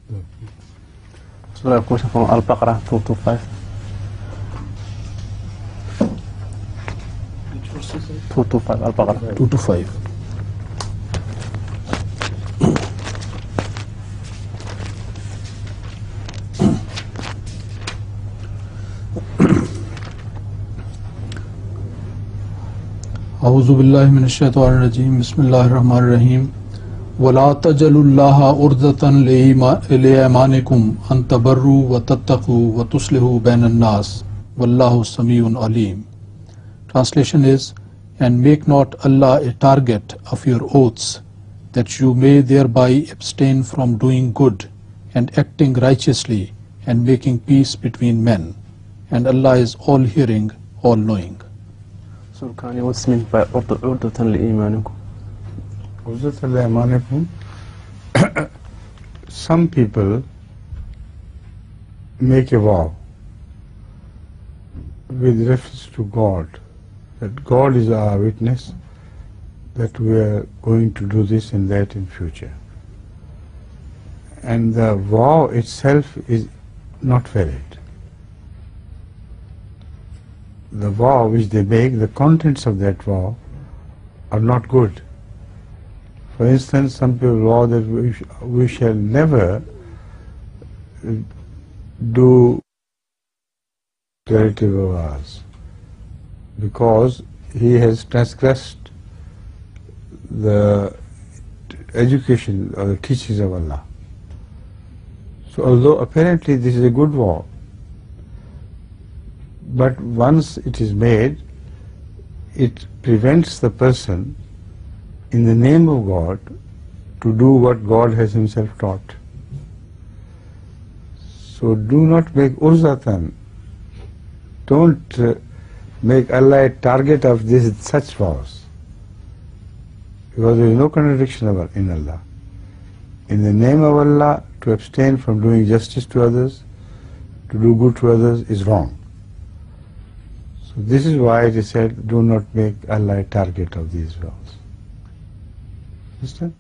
So I have a question from Al-Baqarah 225. 225 Al-Baqarah 225. اعوذ باللہ من الشیطان الرجیم بسم اللہ الرحمن الرحیم وَلَا تَجْعَلُوا اللَّهَ عُرْضَةً لِأَيْمَانِكُمْ أَن تَبَرُّوا وَتَتَّقُوا وَتُصْلِحُوا بَيْنَ النَّاسِ وَاللَّهُ سَمِيعٌ عَلِيمٌ. Translation is, and make not Allah a target of your oaths, that you may thereby abstain from doing good and acting righteously and making peace between men. And Allah is all-hearing, all-knowing. So can you what's meant by عُرْضَةً لِإِيمَانِكُمْ? Some people make a vow with reference to God, that God is our witness, that we are going to do this and that in future. And the vow itself is not valid. The vow which they make, the contents of that vow are not good. For instance, some people vow that we shall never do relative of ours because he has transgressed the education or the teachings of Allah. So although apparently this is a good vow, but once it is made, it prevents the person in the name of God to do what God has himself taught. So do not make urzatan. Don't make Allah a target of such vows, because there is no contradiction in Allah. In the name of Allah, to abstain from doing justice to others, to do good to others is wrong. So this is why it is said, do not make Allah a target of these vows. Understand?